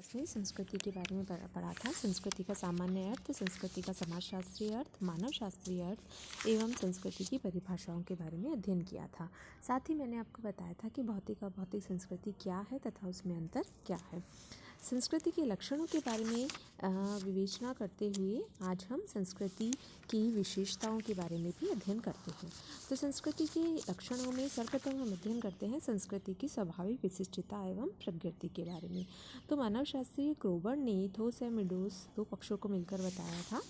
Class में संस्कृति के बारे में पढ़ा था। संस्कृति का सामान्य अर्थ, संस्कृति का समाजशास्त्रीय अर्थ, मानव शास्त्रीय अर्थ एवं संस्कृति की परिभाषाओं के बारे में अध्ययन किया था। साथ ही मैंने आपको बताया था कि भौतिक और भौतिक संस्कृति क्या है तथा उसमें अंतर क्या है। संस्कृति के लक्षणों के बारे में विवेचना करते हुए आज हम संस्कृति की विशेषताओं के बारे में भी अध्ययन करते हैं। तो संस्कृति के लक्षणों में सर्वप्रथम हम अध्ययन करते हैं संस्कृति की स्वाभाविक विशिष्टता एवं प्रकृति के बारे में। तो मानवशास्त्री क्रोबर ने इथोस और मिडोस दो पक्षों को मिलकर बताया था।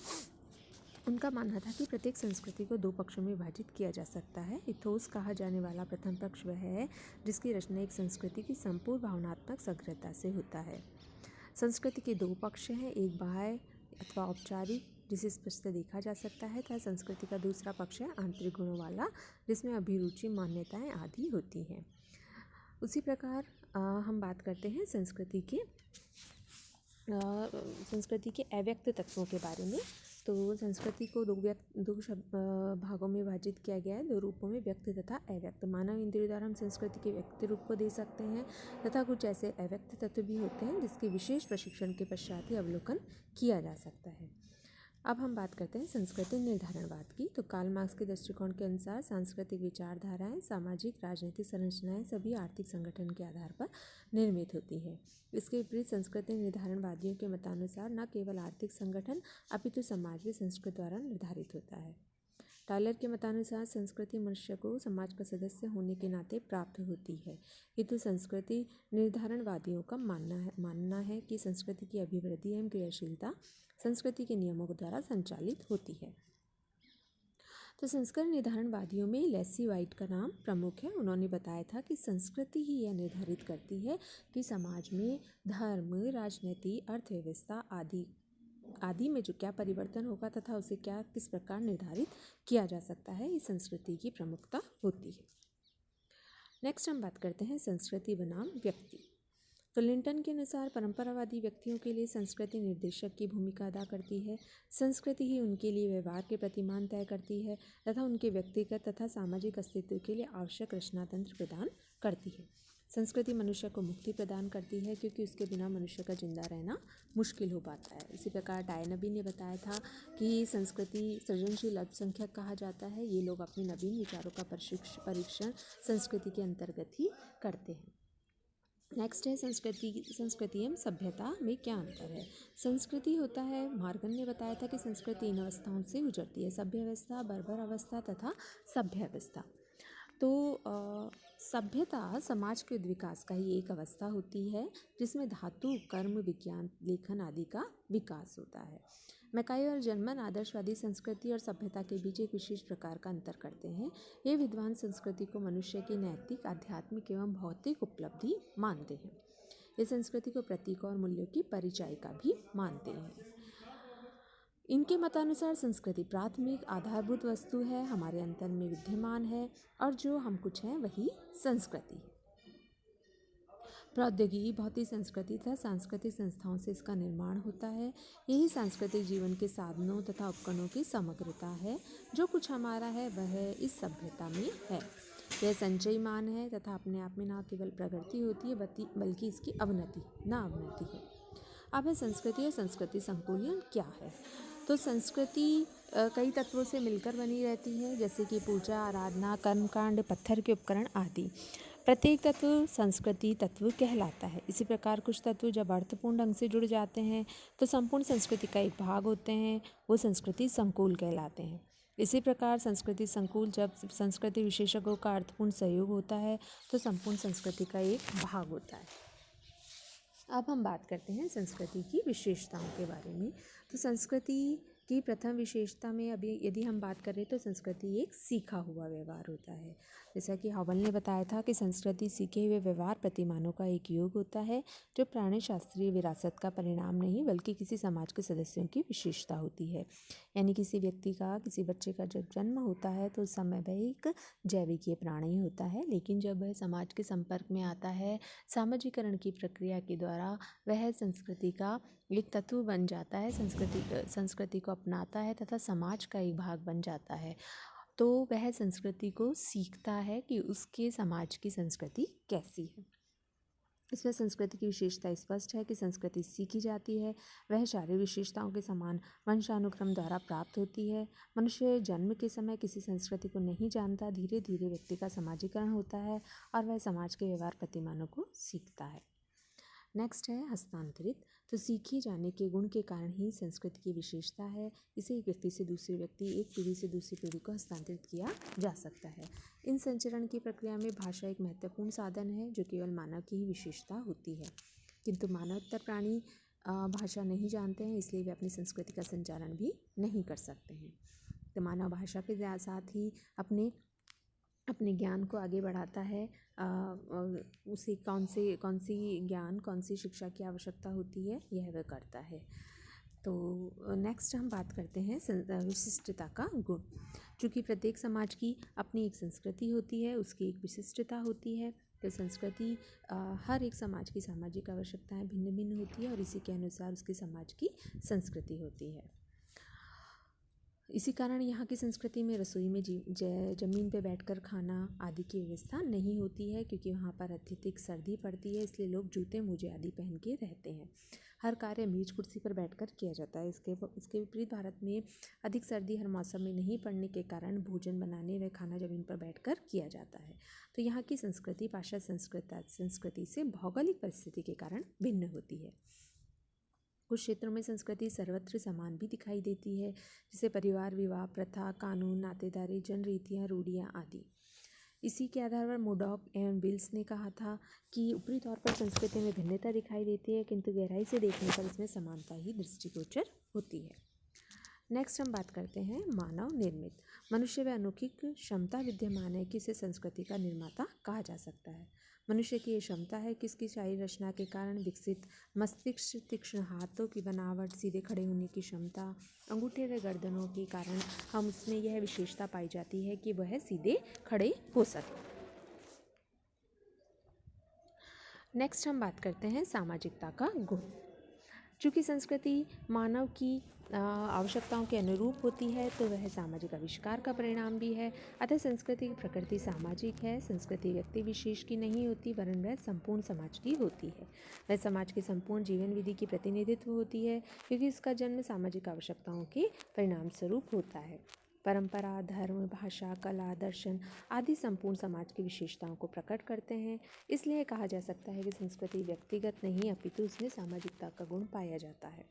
उनका मानना था कि प्रत्येक संस्कृति को दो पक्षों में विभाजित किया जा सकता है। इथोस कहा जाने वाला प्रथम पक्ष वह है जिसकी रचना एक संस्कृति की संपूर्ण भावनात्मक समग्रता से होता है। संस्कृति के दो पक्ष हैं, एक बाह्य अथवा औपचारिक जिसे स्पष्ट देखा जा सकता है, तथा संस्कृति का दूसरा पक्ष है आंतरिक गुणों वाला जिसमें अभिरुचि, मान्यताएं आदि होती हैं। उसी प्रकार हम बात करते हैं संस्कृति के अव्यक्त तत्वों के बारे में। तो संस्कृति को दो भागों में विभाजित किया गया है, दो रूपों में, व्यक्त तथा अव्यक्त। मानव इंद्रियों द्वारा हम संस्कृति के व्यक्त रूप को दे सकते हैं तथा कुछ ऐसे अव्यक्त तत्व भी होते हैं जिसके विशेष प्रशिक्षण के पश्चात ही अवलोकन किया जा सकता है। अब हम बात करते हैं संस्कृति निर्धारणवाद की। तो कार्ल मार्क्स के दृष्टिकोण के अनुसार सांस्कृतिक विचारधाराएं, सामाजिक राजनीतिक संरचनाएं सभी आर्थिक संगठन के आधार पर निर्मित होती है। इसके विपरीत संस्कृति निर्धारणवादियों के मतानुसार न केवल आर्थिक संगठन अपितु समाज भी संस्कृति द्वारा निर्धारित होता है। टायलर के मतानुसार संस्कृति मनुष्य को समाज का सदस्य होने के नाते प्राप्त होती है, किंतु संस्कृति निर्धारणवादियों का मानना है कि संस्कृति की अभिवृद्धि एवं क्रियाशीलता संस्कृति के नियमों द्वारा संचालित होती है। तो संस्कृति निर्धारणवादियों में लेस्ली वाइट का नाम प्रमुख है। उन्होंने बताया था कि संस्कृति ही यह निर्धारित करती है कि समाज में धर्म, राजनीति, अर्थव्यवस्था आदि में जो क्या परिवर्तन होगा तथा उसे किस प्रकार निर्धारित किया जा सकता है, इस संस्कृति की प्रमुखता होती है। नेक्स्ट हम बात करते हैं संस्कृति बनाम व्यक्ति। तो लिंटन के अनुसार परंपरावादी व्यक्तियों के लिए संस्कृति निर्देशक की भूमिका अदा करती है। संस्कृति ही उनके लिए व्यवहार के प्रतिमान तय करती है तथा उनके व्यक्तिगत तथा सामाजिक अस्तित्व के लिए आवश्यक रचना तंत्र प्रदान करती है। संस्कृति मनुष्य को मुक्ति प्रदान करती है क्योंकि उसके बिना मनुष्य का जिंदा रहना मुश्किल हो पाता है। इसी प्रकार डायनबी ने बताया था कि संस्कृति सृजनशील अल्पसंख्यक कहा जाता है। ये लोग अपने नवीन विचारों का परीक्षण संस्कृति के अंतर्गत ही करते हैं। नेक्स्ट है संस्कृति एवं सभ्यता में क्या अंतर है। संस्कृति होता है, मार्गन ने बताया था कि संस्कृति इन अवस्थाओं से गुजरती है, सभ्य अवस्था, बर्बर अवस्था तथा सभ्य अवस्था। तो सभ्यता समाज के विकास का ही एक अवस्था होती है जिसमें धातु, कर्म, विज्ञान, लेखन आदि का विकास होता है। मैकाई और जर्मन आदर्शवादी संस्कृति और सभ्यता के बीच एक विशेष प्रकार का अंतर करते हैं। ये विद्वान संस्कृति को मनुष्य की नैतिक, आध्यात्मिक एवं भौतिक उपलब्धि मानते हैं। ये संस्कृति को प्रतीक और मूल्यों की परिचायिका भी मानते हैं। इनके मतानुसार संस्कृति प्राथमिक आधारभूत वस्तु है, हमारे अंतर में विद्यमान है और जो हम कुछ हैं वही संस्कृति है। प्रौद्योगिकी, भौतिक संस्कृति तथा सांस्कृतिक संस्थाओं से इसका निर्माण होता है। यही सांस्कृतिक जीवन के साधनों तथा उपकरणों की समग्रता है। जो कुछ हमारा है वह इस सभ्यता में है। यह संचयमान है तथा अपने आप में न केवल प्रगति होती है बल्कि इसकी अवनति है। अब है संस्कृति और संस्कृति संकुलन क्या है। तो संस्कृति कई तत्वों से मिलकर बनी रहती है, जैसे कि पूजा, आराधना, कर्मकांड, पत्थर के उपकरण आदि। प्रत्येक तत्व संस्कृति तत्व कहलाता है। इसी प्रकार कुछ तत्व जब अर्थपूर्ण ढंग से जुड़ जाते हैं तो संपूर्ण संस्कृति का एक भाग होते हैं, वो संस्कृति संकुल कहलाते हैं। इसी प्रकार संस्कृति संकुल जब संस्कृति विशेषज्ञों का अर्थपूर्ण सहयोग होता है तो संपूर्ण संस्कृति का एक भाग होता है। अब हम बात करते हैं संस्कृति की विशेषताओं के बारे में। तो संस्कृति की प्रथम विशेषता में अभी यदि हम बात करें तो संस्कृति एक सीखा हुआ व्यवहार होता है। जैसा कि हॉवेल ने बताया था कि संस्कृति सीखे हुए व्यवहार प्रतिमानों का एक योग होता है जो प्राणी शास्त्रीय विरासत का परिणाम नहीं बल्कि किसी समाज के सदस्यों की विशेषता होती है। यानी किसी बच्चे का जब जन्म होता है तो उस समय वह एक जैविकीय प्राणी होता है, लेकिन जब वह समाज के संपर्क में आता है, सामाजिकरण की प्रक्रिया के द्वारा वह संस्कृति का एक तत्व बन जाता है, संस्कृति को अपनाता है तथा समाज का एक भाग बन जाता है। तो वह संस्कृति को सीखता है कि उसके समाज की संस्कृति कैसी है। इसमें संस्कृति की विशेषता स्पष्ट है कि संस्कृति सीखी जाती है, वह शारीरिक विशेषताओं के समान वंशानुक्रम द्वारा प्राप्त होती है। मनुष्य जन्म के समय किसी संस्कृति को नहीं जानता, धीरे धीरे व्यक्ति का समाजीकरण होता है और वह समाज के व्यवहार प्रतिमानों को सीखता है। नेक्स्ट है हस्तांतरित। तो सीखे जाने के गुण के कारण ही संस्कृति की विशेषता है। इसे एक व्यक्ति से दूसरे व्यक्ति, एक पीढ़ी से दूसरी पीढ़ी को हस्तांतरित किया जा सकता है। इन संचरण की प्रक्रिया में भाषा एक महत्वपूर्ण साधन है जो केवल मानव की ही विशेषता होती है, किंतु मानवतर प्राणी भाषा नहीं जानते हैं, इसलिए वे अपनी संस्कृति का संचालन भी नहीं कर सकते हैं। तो मानव भाषा के साथ ही अपने ज्ञान को आगे बढ़ाता है। उसे कौन सी ज्ञान, कौन सी शिक्षा की आवश्यकता होती है, यह वह करता है। तो नेक्स्ट हम बात करते हैं विशिष्टता का गुण। चूँकि प्रत्येक समाज की अपनी एक संस्कृति होती है, उसकी एक विशिष्टता होती है। तो संस्कृति हर एक समाज की सामाजिक आवश्यकताएं भिन्न भिन्न होती है और इसी के अनुसार उसके समाज की संस्कृति होती है। इसी कारण यहाँ की संस्कृति में रसोई में ज़मीन पे बैठकर खाना आदि की व्यवस्था नहीं होती है, क्योंकि वहाँ पर अत्यधिक सर्दी पड़ती है, इसलिए लोग जूते मोजे आदि पहन के रहते हैं। हर कार्य मेज कुर्सी पर बैठकर किया जाता है। इसके विपरीत भारत में अधिक सर्दी हर मौसम में नहीं पड़ने के कारण भोजन बनाने व खाना ज़मीन पर बैठकर किया जाता है। तो यहाँ की संस्कृति पाश्चात्य संस्कृति से भौगोलिक परिस्थिति के कारण भिन्न होती है। कुछ क्षेत्रों में संस्कृति सर्वत्र समान भी दिखाई देती है, जैसे परिवार, विवाह, प्रथा, कानून, नातेदारी, जनरीतियाँ, रूढ़ियाँ आदि। इसी के आधार पर मोडॉक एवं विल्स ने कहा था कि ऊपरी तौर पर संस्कृति में भिन्नता दिखाई देती है, किंतु गहराई से देखने पर इसमें समानता ही दृष्टिगोचर होती है। नेक्स्ट हम बात करते हैं मानव निर्मित। मनुष्य में अलौकिक क्षमता विद्यमान है कि इसे संस्कृति का निर्माता कहा जा सकता है। मनुष्य की ये क्षमता है कि इसकी शारीरिक रचना के कारण विकसित मस्तिष्क, तीक्ष्ण हाथों की बनावट, सीधे खड़े होने की क्षमता, अंगूठे व गर्दनों के कारण हम उसमें यह विशेषता पाई जाती है कि वह सीधे खड़े हो सके। नेक्स्ट हम बात करते हैं सामाजिकता का गुण। चूँकि संस्कृति मानव की आवश्यकताओं के अनुरूप होती है, तो वह सामाजिक आविष्कार का परिणाम भी है। अतः संस्कृति की प्रकृति सामाजिक है। संस्कृति व्यक्ति विशेष की नहीं होती, वरन वह संपूर्ण समाज की होती है। वह समाज की संपूर्ण जीवन विधि की प्रतिनिधित्व होती है, क्योंकि इसका जन्म सामाजिक आवश्यकताओं के परिणाम स्वरूप होता है। परंपरा, धर्म, भाषा, कला, दर्शन आदि संपूर्ण समाज की विशेषताओं को प्रकट करते हैं। इसलिए कहा जा सकता है कि संस्कृति व्यक्तिगत नहीं, अपितु उसमें सामाजिकता का गुण पाया जाता है।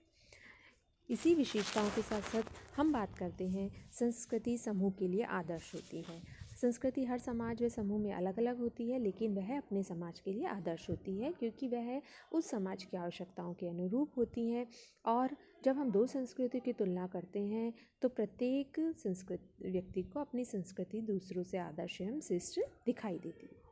इसी विशेषताओं के साथ साथ हम बात करते हैं संस्कृति समूह के लिए आदर्श होती है। संस्कृति हर समाज व समूह में अलग अलग होती है, लेकिन वह अपने समाज के लिए आदर्श होती है, क्योंकि वह उस समाज की आवश्यकताओं के अनुरूप होती हैं। और जब हम दो संस्कृति की तुलना करते हैं तो प्रत्येक व्यक्ति को अपनी संस्कृति दूसरों से आदर्श एवं श्रेष्ठ दिखाई देती है।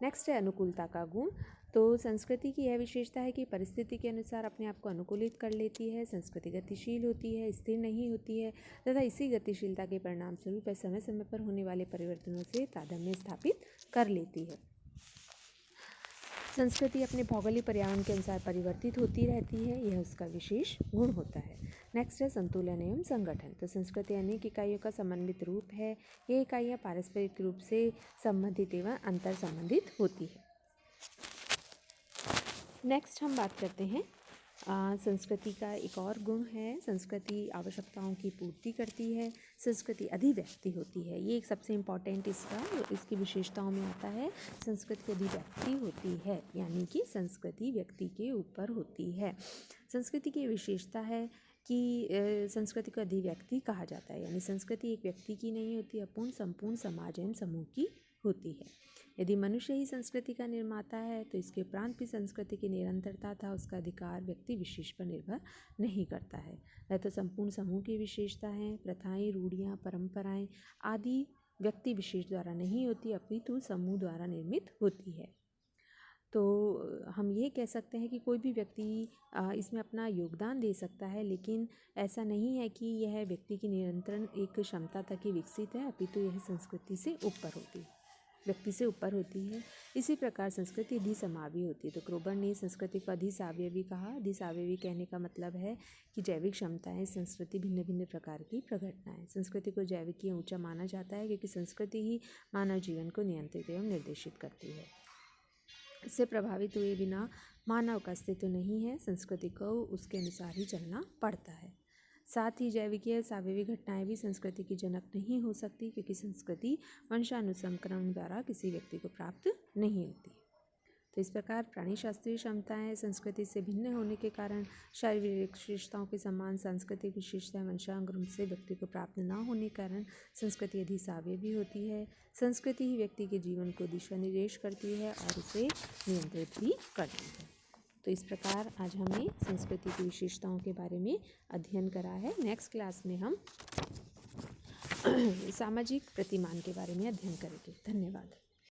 नेक्स्ट है अनुकूलता का गुण। तो संस्कृति की यह विशेषता है कि परिस्थिति के अनुसार अपने आप को अनुकूलित कर लेती है। संस्कृति गतिशील होती है, स्थिर नहीं होती है, तथा इसी गतिशीलता के परिणाम स्वरूप वह समय समय पर होने वाले परिवर्तनों से तादात्म्य स्थापित कर लेती है। संस्कृति अपने भौगोलिक पर्यावरण के अनुसार परिवर्तित होती रहती है, यह उसका विशेष गुण होता है। नेक्स्ट है संतुलन एवं संगठन। तो संस्कृति अनेक इकाइयों का समन्वित रूप है। ये इकाइयाँ पारस्परिक रूप से संबंधित एवं अंतर संबंधित होती है। नेक्स्ट हम बात करते हैं संस्कृति का एक और गुण है, संस्कृति आवश्यकताओं की पूर्ति करती है। संस्कृति अभिव्यक्ति होती है, ये एक सबसे इम्पॉर्टेंट इसकी विशेषताओं में आता है। संस्कृति अभिव्यक्ति होती है, यानी कि संस्कृति व्यक्ति के ऊपर होती है। संस्कृति की विशेषता है कि संस्कृति को अभिव्यक्ति कहा जाता है, यानी संस्कृति एक व्यक्ति की नहीं होती, अपूर्ण संपूर्ण समाज एवं समूह की होती है। यदि मनुष्य ही संस्कृति का निर्माता है, तो इसके उपरांत भी संस्कृति की निरंतरता था उसका अधिकार व्यक्ति विशेष पर निर्भर नहीं करता है। वह तो संपूर्ण समूह की विशेषता है। प्रथाएं, रूढ़ियाँ, परंपराएं आदि व्यक्ति विशेष द्वारा नहीं होती, अपितु समूह द्वारा निर्मित होती है। तो हम ये कह सकते हैं कि कोई भी व्यक्ति इसमें अपना योगदान दे सकता है, लेकिन ऐसा नहीं है कि यह व्यक्ति की निरंतर एक क्षमता तक ही विकसित है, अपितु यह संस्कृति से ऊपर होती है, व्यक्ति से ऊपर होती है। इसी प्रकार संस्कृति अधिसमावी होती है। तो क्रोबर ने संस्कृति को अधिसावयवी कहा। अधिसावयवी कहने का मतलब है कि जैविक क्षमताएं संस्कृति भिन्न भिन्न प्रकार की प्रघटनाएं। संस्कृति को जैविकीय ऊंचा माना जाता है, क्योंकि संस्कृति ही मानव जीवन को नियंत्रित एवं निर्देशित करती है। इससे प्रभावित हुए बिना मानव का अस्तित्व नहीं है। संस्कृति को उसके अनुसार ही चलना पड़ता है। साथ ही जैविक या स्वाभाविक घटनाएं भी संस्कृति की जनक नहीं हो सकती, क्योंकि संस्कृति वंशानुसंकरण द्वारा किसी व्यक्ति को प्राप्त नहीं होती। तो इस प्रकार प्राणी शास्त्रीय क्षमताएं संस्कृति से भिन्न होने के कारण शारीरिक विशेषताओं के समान सांस्कृतिक विशेषताएं वंशानुक्रम से व्यक्ति को प्राप्त न होने के कारण संस्कृति अधिशाव्यवी होती है। संस्कृति ही व्यक्ति के जीवन को दिशा निर्देश करती है और उसे नियंत्रित भी करती है। तो इस प्रकार आज हमने संस्कृति की विशेषताओं के बारे में अध्ययन करा है। नेक्स्ट क्लास में हम सामाजिक प्रतिमान के बारे में अध्ययन करेंगे। धन्यवाद।